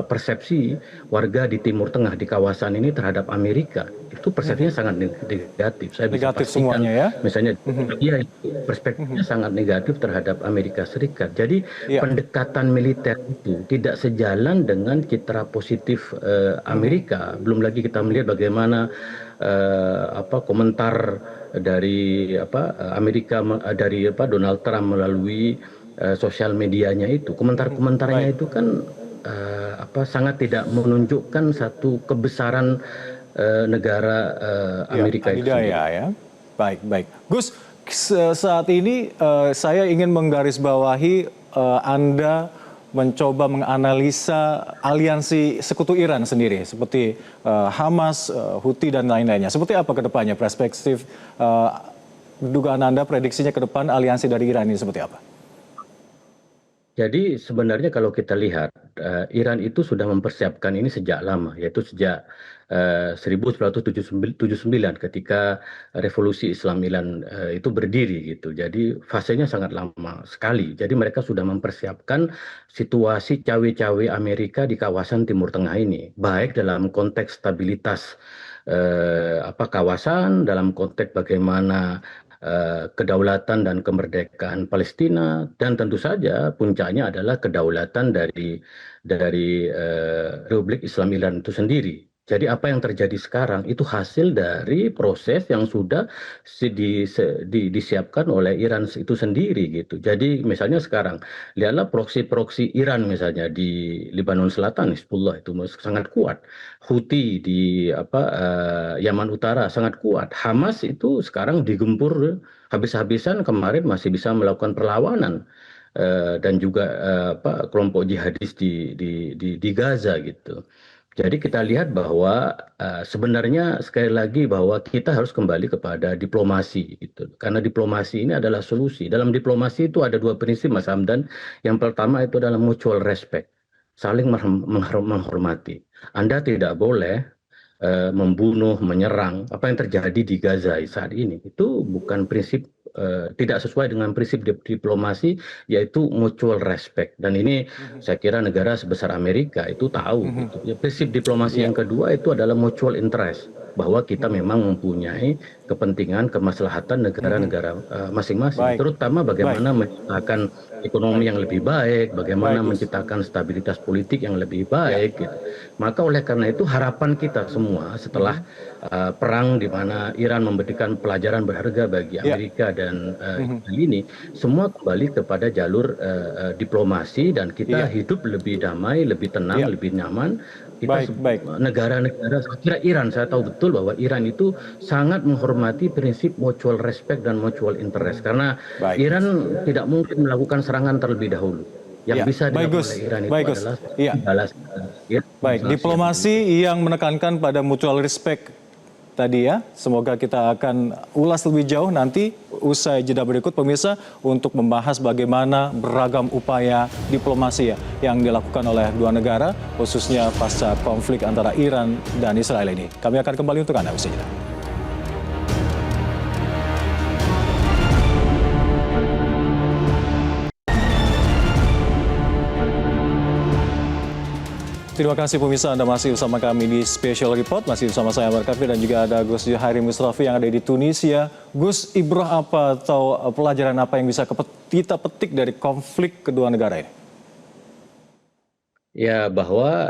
persepsi warga di Timur Tengah di kawasan ini terhadap Amerika itu persepsinya sangat negatif. Saya bisa Negatif pastikan, semuanya ya? misalnya, iya, perspektifnya sangat negatif terhadap Amerika Serikat. Jadi Iya. pendekatan militer itu tidak sejalan dengan citra positif Amerika. Belum lagi kita melihat bagaimana komentar dari Amerika dari Donald Trump melalui sosial medianya itu, komentar-komentarnya itu kan sangat tidak menunjukkan satu kebesaran negara Amerika itu sendiri. Ya. Baik. Gus, saat ini saya ingin menggarisbawahi Anda mencoba menganalisa aliansi sekutu Iran sendiri seperti Hamas, Houthi dan lain-lainnya. Seperti apa ke depannya perspektif dugaan Anda, prediksinya ke depan aliansi dari Iran ini seperti apa? Jadi sebenarnya kalau kita lihat Iran itu sudah mempersiapkan ini sejak lama, yaitu sejak 1979 ketika revolusi Islam Iran itu berdiri gitu. Jadi fasenya sangat lama sekali. Jadi mereka sudah mempersiapkan situasi cawe-cawe Amerika di kawasan Timur Tengah ini, baik dalam konteks stabilitas kawasan, dalam konteks bagaimana kedaulatan dan kemerdekaan Palestina, dan tentu saja puncaknya adalah kedaulatan dari Republik Islam Iran itu sendiri. Jadi apa yang terjadi sekarang itu hasil dari proses yang sudah disiapkan oleh Iran itu sendiri gitu. Jadi misalnya sekarang lihatlah proksi Iran misalnya di Lebanon Selatan, Hizbullah itu sangat kuat. Houthi di Yaman Utara sangat kuat. Hamas itu sekarang digempur habis-habisan, kemarin masih bisa melakukan perlawanan. Dan juga kelompok jihadis di Gaza gitu. Jadi kita lihat bahwa sebenarnya sekali lagi bahwa kita harus kembali kepada diplomasi gitu. Karena diplomasi ini adalah solusi. Dalam diplomasi itu ada dua prinsip, Mas Hamdan. Yang pertama itu adalah mutual respect, saling menghormati. Anda tidak boleh membunuh, menyerang. Apa yang terjadi di Gaza saat ini itu bukan prinsip, tidak sesuai dengan prinsip diplomasi, yaitu mutual respect. Dan ini saya kira negara sebesar Amerika itu tahu. Gitu. Ya, prinsip diplomasi yang kedua itu adalah mutual interest, bahwa kita memang mempunyai kepentingan, kemaslahatan negara-negara masing-masing, terutama bagaimana menciptakan ekonomi yang lebih baik, bagaimana menciptakan stabilitas politik yang lebih baik. Gitu. Maka oleh karena itu harapan kita semua setelah perang di mana Iran memberikan pelajaran berharga bagi Amerika dan Israel ini, semua kembali kepada jalur diplomasi dan kita hidup lebih damai, lebih tenang, lebih nyaman. Kita negara-negara, saya kira Iran, saya tahu betul bahwa Iran itu sangat menghormati prinsip mutual respect dan mutual interest, karena Iran tidak mungkin melakukan serangan terlebih dahulu. Yang bisa dilakukan oleh Iran itu adalah balas. Diplomasi yang menekankan pada mutual respect tadi ya. Semoga kita akan ulas lebih jauh nanti usai jeda berikut pemirsa untuk membahas bagaimana beragam upaya diplomasi yang dilakukan oleh dua negara khususnya pasca konflik antara Iran dan Israel ini. Kami akan kembali untuk Anda usai jeda. Terima kasih pemirsa, Anda masih bersama kami di Special Report, masih bersama saya Amar Kafi dan juga ada Gus Juhari Musrafi yang ada di Tunisia. Gus, ibrah apa atau pelajaran apa yang bisa kita petik dari konflik kedua negara ini? Ya, bahwa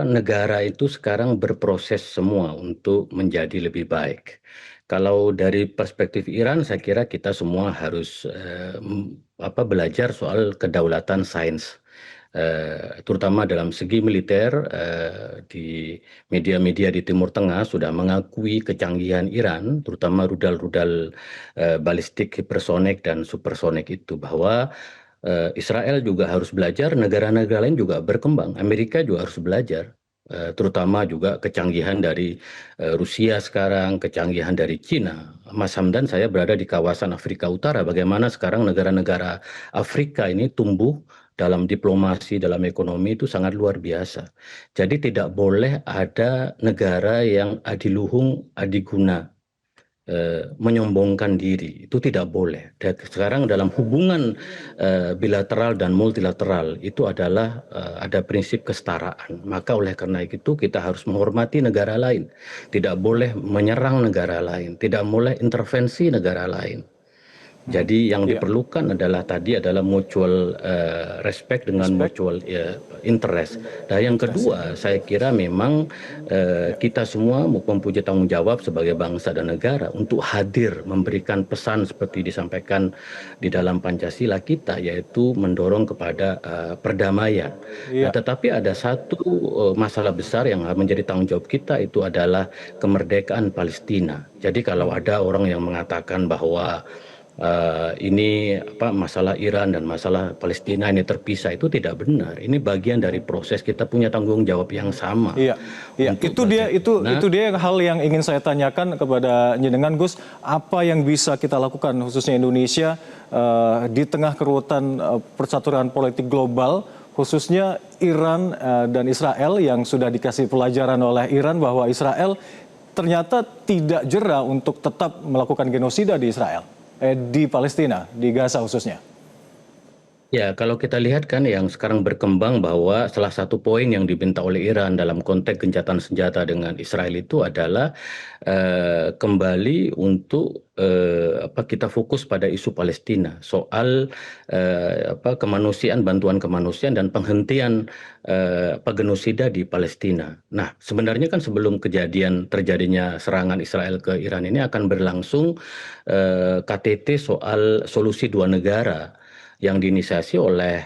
negara itu sekarang berproses semua untuk menjadi lebih baik. Kalau dari perspektif Iran, saya kira kita semua harus belajar soal kedaulatan sains. Terutama dalam segi militer, di media-media di Timur Tengah sudah mengakui kecanggihan Iran, terutama rudal-rudal balistik, hipersonik dan supersonik itu, bahwa Israel juga harus belajar, negara-negara lain juga berkembang, Amerika juga harus belajar, terutama juga kecanggihan dari Rusia sekarang, kecanggihan dari Cina. Mas Hamdan, saya berada di kawasan Afrika Utara, bagaimana sekarang negara-negara Afrika ini tumbuh dalam diplomasi, dalam ekonomi itu sangat luar biasa. Jadi tidak boleh ada negara yang adiluhung adiguna. menyombongkan diri, itu tidak boleh. Dan sekarang dalam hubungan bilateral dan multilateral itu adalah ada prinsip kesetaraan. Maka oleh karena itu kita harus menghormati negara lain, tidak boleh menyerang negara lain, tidak boleh intervensi negara lain. Jadi yang diperlukan adalah mutual respect dengan mutual interest. Dan yang kedua, saya kira memang kita semua mempunyai tanggung jawab sebagai bangsa dan negara untuk hadir memberikan pesan seperti disampaikan di dalam Pancasila kita, yaitu mendorong kepada perdamaian. Nah, tetapi ada satu masalah besar yang menjadi tanggung jawab kita, itu adalah kemerdekaan Palestina. Jadi kalau ada orang yang mengatakan bahwa ini masalah Iran dan masalah Palestina ini terpisah, itu tidak benar. Ini bagian dari proses, kita punya tanggung jawab yang sama. Iya. Itu dia hal yang ingin saya tanyakan kepada jenengan, Gus. Apa yang bisa kita lakukan khususnya Indonesia di tengah keruwetan percaturan politik global, khususnya Iran dan Israel, yang sudah dikasih pelajaran oleh Iran bahwa Israel ternyata tidak jera untuk tetap melakukan genosida di Israel. Di Palestina, di Gaza khususnya. Ya, kalau kita lihat kan yang sekarang berkembang bahwa salah satu poin yang diminta oleh Iran dalam konteks gencatan senjata dengan Israel itu adalah kembali untuk kita fokus pada isu Palestina, soal kemanusiaan, bantuan kemanusiaan dan penghentian genosida di Palestina. Nah, sebenarnya kan sebelum kejadian terjadinya serangan Israel ke Iran ini akan berlangsung KTT soal solusi dua negara yang diinisiasi oleh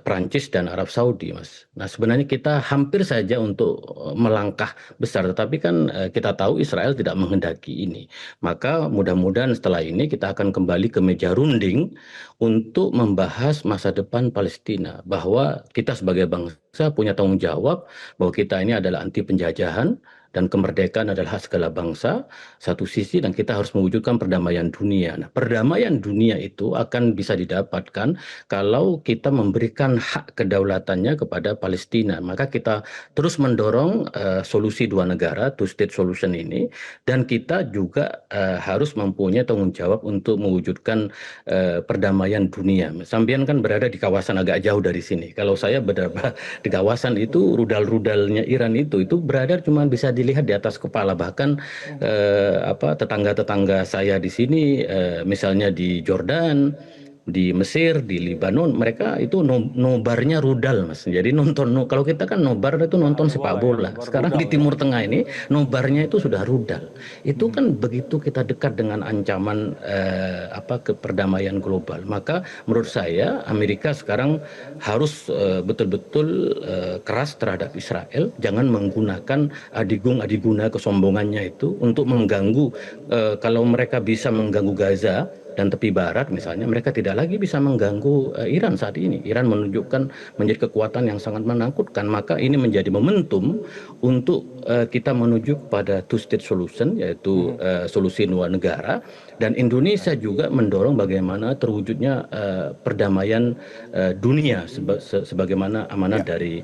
Prancis dan Arab Saudi, Mas. Nah, sebenarnya kita hampir saja untuk melangkah besar, tetapi kan kita tahu Israel tidak menghendaki ini. Maka mudah-mudahan setelah ini kita akan kembali ke meja runding untuk membahas masa depan Palestina, bahwa kita sebagai bangsa punya tanggung jawab bahwa kita ini adalah anti penjajahan dan kemerdekaan adalah hak segala bangsa satu sisi, dan kita harus mewujudkan perdamaian dunia. Nah, perdamaian dunia itu akan bisa didapatkan kalau kita memberikan hak kedaulatannya kepada Palestina. Maka kita terus mendorong solusi dua negara, two state solution ini, dan kita juga harus mempunyai tanggung jawab untuk mewujudkan perdamaian dunia. Sambian kan berada di kawasan agak jauh dari sini. Kalau saya berada di kawasan itu, rudal-rudalnya Iran itu berada cuma bisa dilihat di atas kepala. Bahkan tetangga-tetangga saya di sini, misalnya di Jordan, di Mesir, di Libanon, mereka itu nobarnya rudal, Mas. Jadi kalau kita kan nobar itu nonton sepak bola. Sekarang di Timur Tengah ini nobarnya itu sudah rudal. Itu kan begitu kita dekat dengan ancaman perdamaian global. Maka menurut saya Amerika sekarang harus betul-betul keras terhadap Israel. Jangan menggunakan adiguna kesombongannya itu untuk mengganggu. Kalau mereka bisa mengganggu Gaza dan tepi barat misalnya, mereka tidak lagi bisa mengganggu Iran saat ini. Iran menunjukkan menjadi kekuatan yang sangat menakutkan. Maka ini menjadi momentum untuk kita menuju pada two state solution, yaitu solusi dua negara. Dan Indonesia juga mendorong bagaimana terwujudnya perdamaian dunia sebagaimana amanat dari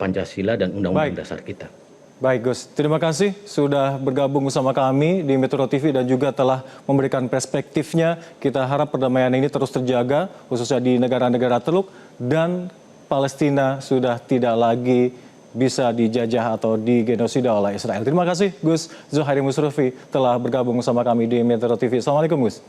Pancasila dan Undang-Undang Dasar kita. Baik, Gus. Terima kasih sudah bergabung bersama kami di Metro TV dan juga telah memberikan perspektifnya. Kita harap perdamaian ini terus terjaga, khususnya di negara-negara Teluk, dan Palestina sudah tidak lagi bisa dijajah atau digenosida oleh Israel. Terima kasih, Gus Zuhairi Musrofi telah bergabung bersama kami di Metro TV. Assalamualaikum, Gus.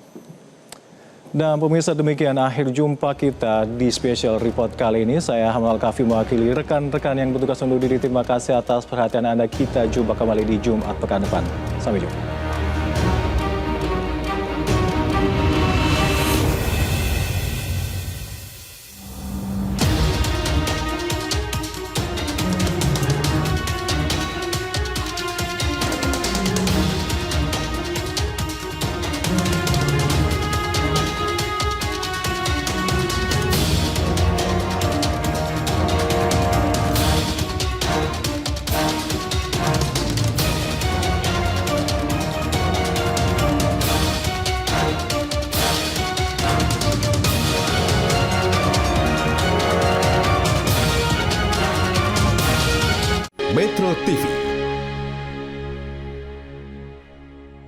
Dan pemirsa, demikian akhir jumpa kita di Special Report kali ini. Saya Hamzah Al-Kafi mewakili rekan-rekan yang bertugas undur diri. Terima kasih atas perhatian Anda. Kita jumpa kembali di Jumat pekan depan. Sampai jumpa. Metro TV,